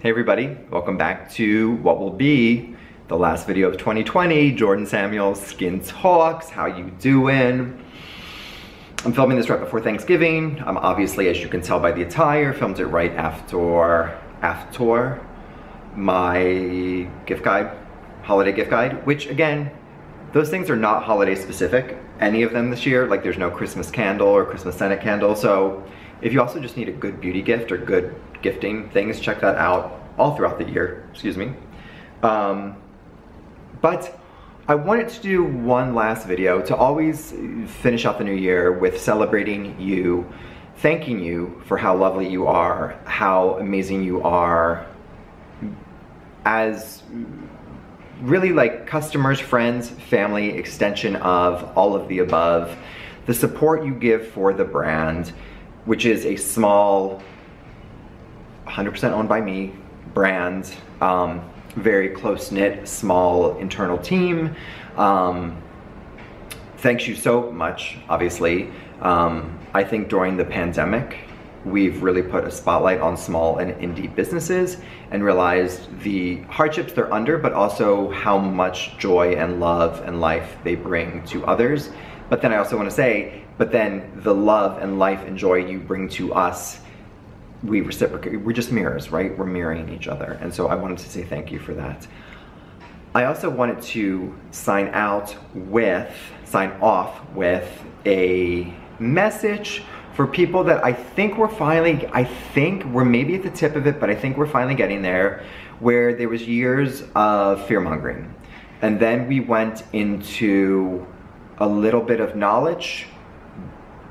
Hey everybody, welcome back to what will be the last video of 2020, Jordan Samuels Skin Talks. How you doing? I'm filming this right before Thanksgiving. I'm obviously, as you can tell by the attire, filmed it right after my gift guide, holiday gift guide, which again, those things are not holiday specific, any of them this year. Like there's no Christmas candle or Christmas scented candle. So if you also just need a good beauty gift or good gifting things, check that out all throughout the year, excuse me. But I wanted to do one last video to always finish out the new year with celebrating you, thanking you for how lovely you are, how amazing you are as really like customers, friends, family, extension of all of the above, the support you give for the brand, which is a small, 100% owned by me brand, very close-knit, small internal team. Thanks you so much, obviously. I think during the pandemic, we've really put a spotlight on small and indie businesses and realized the hardships they're under, but also how much joy and love and life they bring to others. But then I also want to say, but then the love and life and joy you bring to us, we reciprocate. We're just mirrors, right? We're mirroring each other. And so I wanted to say thank you for that. I also wanted to sign off with a message for people that I think we're maybe at the tip of it, but I think we're finally getting there, where there was years of fear-mongering. And then we went into a little bit of knowledge,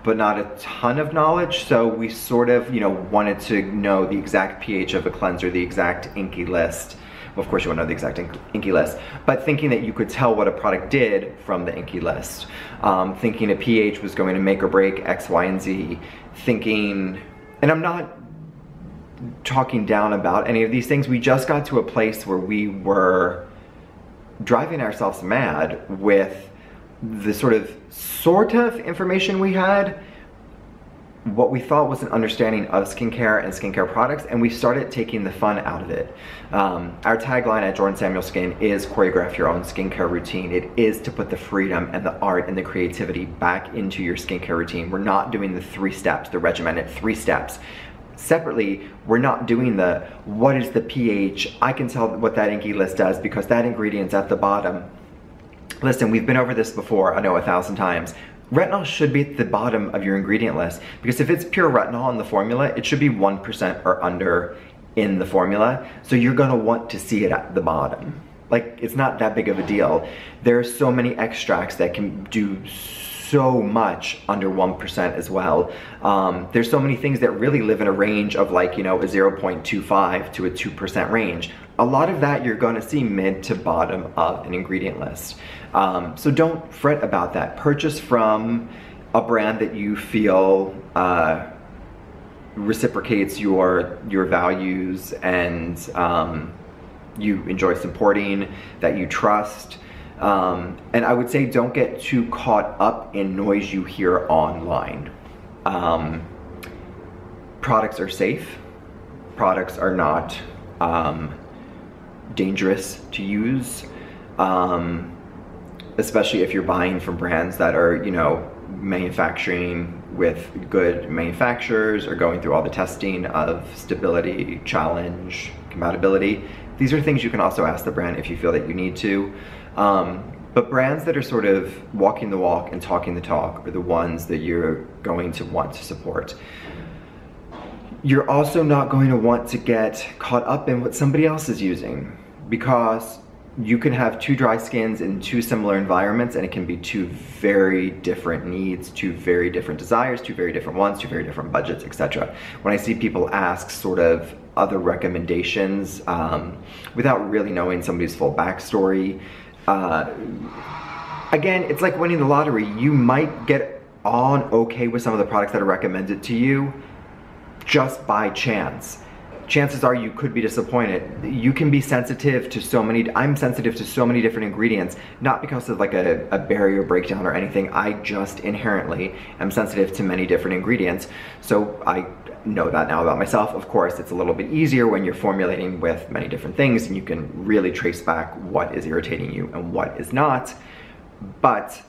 but not a ton of knowledge. So we sort of, wanted to know the exact pH of a cleanser, the exact INCI list. Well, of course you want to know the exact INCI list, but thinking that you could tell what a product did from the INCI list. Thinking a pH was going to make or break X, Y, and Z. Thinking, and I'm not talking down about any of these things, we just got to a place where we were driving ourselves mad with the sort of information we had, what we thought was an understanding of skincare and skincare products, and we started taking the fun out of it. Our tagline at Jordan Samuels Skin is choreograph your own skincare routine. It is to put the freedom and the art and the creativity back into your skincare routine. We're not doing the 3 steps, the regimented 3 steps. Separately, we're not doing the, what is the pH? I can tell what that INCI list does because that ingredient's at the bottom. Listen, we've been over this before, I know 1,000 times. Retinol should be at the bottom of your ingredient list because if it's pure retinol in the formula, it should be 1% or under in the formula. So you're gonna want to see it at the bottom. Like, it's not that big of a deal. There are so many extracts that can do so much under 1% as well. There's so many things that really live in a range of like, a 0.25 to a 2% range. A lot of that you're gonna see mid to bottom of an ingredient list. So don't fret about that. Purchase from a brand that you feel reciprocates your values and you enjoy supporting, that you trust. And I would say don't get too caught up in noise you hear online. Products are safe. Products are not dangerous to use, especially if you're buying from brands that are, manufacturing with good manufacturers or going through all the testing of stability, challenge, compatibility. These are things you can also ask the brand if you feel that you need to. But brands that are sort of walking the walk and talking the talk are the ones that you're going to want to support. You're also not going to want to get caught up in what somebody else is using, because you can have 2 dry skins in 2 similar environments and it can be 2 very different needs, 2 very different desires, 2 very different wants, 2 very different budgets, etc. When I see people ask sort of other recommendations without really knowing somebody's full backstory, again, it's like winning the lottery. You might get on okay with some of the products that are recommended to you just by chance. chances are you could be disappointed. You can be sensitive to so many, I'm sensitive to so many different ingredients, not because of like a barrier breakdown or anything. I just inherently am sensitive to many different ingredients. So I know that now about myself. Of course, it's a little bit easier when you're formulating with many different things and you can really trace back what is irritating you and what is not. But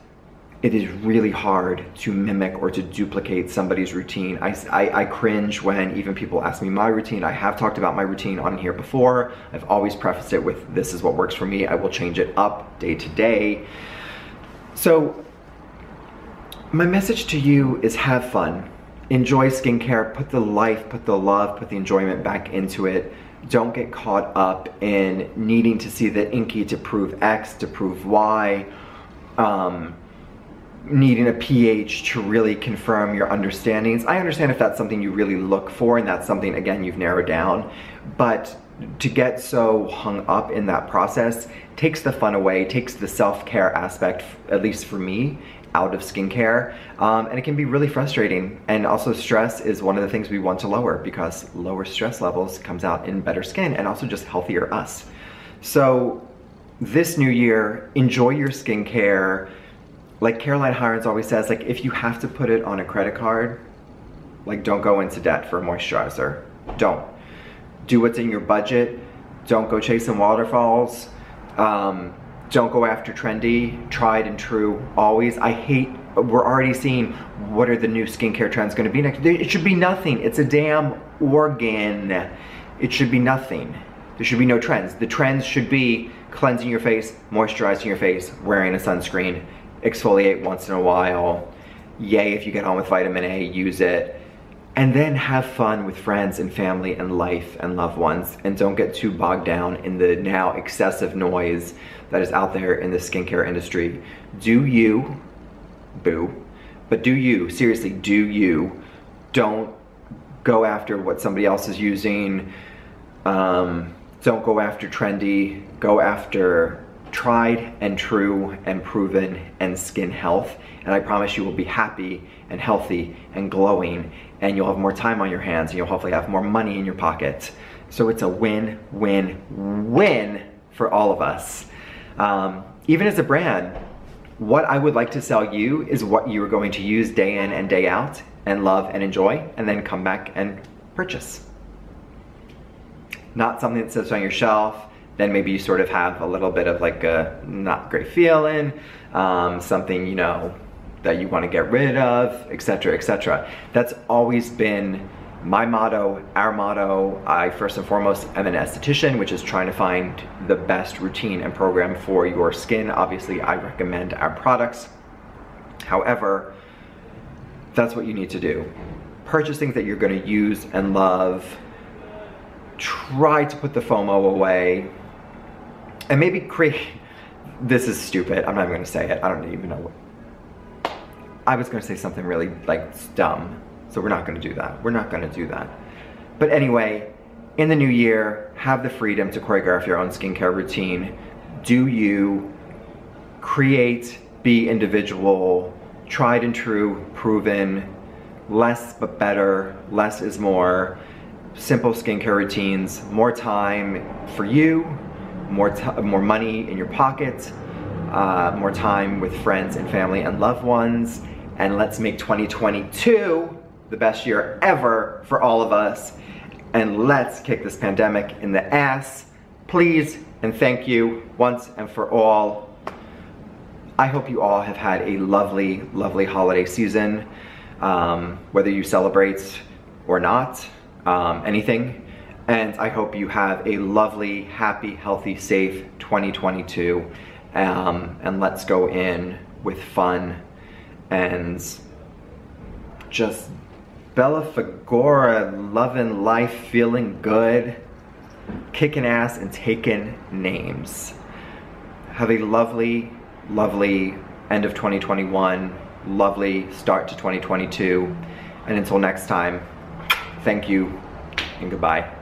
it is really hard to mimic or to duplicate somebody's routine. I cringe when even people ask me my routine. I have talked about my routine on here before. I've always prefaced it with, this is what works for me. I will change it up day to day. So my message to you is have fun. Enjoy skincare, put the life, put the love, put the enjoyment back into it. Don't get caught up in needing to see the INCI to prove X, to prove Y. Needing a pH to really confirm your understandings. I understand if that's something you really look for and that's something, again, you've narrowed down, but to get so hung up in that process takes the fun away, takes the self-care aspect, at least for me, out of skincare, and it can be really frustrating. And also stress is one of the things we want to lower, because lower stress levels comes out in better skin and also just healthier us. So this new year, enjoy your skincare. Like Caroline Hirons always says, like, if you have to put it on a credit card, like, don't go into debt for a moisturizer. Don't. Do what's in your budget. Don't go chasing waterfalls. Don't go after trendy, tried and true, always. I hate, we're already seeing what are the new skincare trends gonna be next. It should be nothing. It's a damn organ. It should be nothing. There should be no trends. The trends should be cleansing your face, moisturizing your face, wearing a sunscreen, exfoliate once in a while. Yay, if you get home with vitamin A, use it. And then have fun with friends and family and life and loved ones. And don't get too bogged down in the now excessive noise that is out there in the skincare industry. Do you, boo, but do you, seriously, do you. Don't go after what somebody else is using. Don't go after trendy, go after tried and true and proven and skin health, and I promise you will be happy and healthy and glowing, and you'll have more time on your hands, and you'll hopefully have more money in your pocket. So it's a win, win, win for all of us. Even as a brand, what I would like to sell you is what you are going to use day in and day out and love and enjoy, and then come back and purchase. Not something that sits on your shelf, then maybe you sort of have a little bit of like a not great feeling, something, you know, that you want to get rid of, etc., etc. That's always been my motto, our motto. I first and foremost am an esthetician, which is trying to find the best routine and program for your skin. Obviously, I recommend our products. However, that's what you need to do. Purchase things that you're going to use and love. Try to put the FOMO away. And maybe create, this is stupid, I'm not even gonna say it, I don't even know what. I was gonna say something really like dumb, so we're not gonna do that. We're not gonna do that. But anyway, in the new year, have the freedom to choreograph your own skincare routine. Do you, create, be individual, tried and true, proven, less but better, less is more, simple skincare routines, more time for you, more money in your pocket, more time with friends and family and loved ones, and let's make 2022 the best year ever for all of us, and let's kick this pandemic in the ass. Please and thank you once and for all. I hope you all have had a lovely, lovely holiday season, whether you celebrate or not, anything. And I hope you have a lovely, happy, healthy, safe 2022. And let's go in with fun and just Bella Fagora, loving life, feeling good, kicking ass and taking names. Have a lovely, lovely end of 2021, lovely start to 2022. And until next time, thank you and goodbye.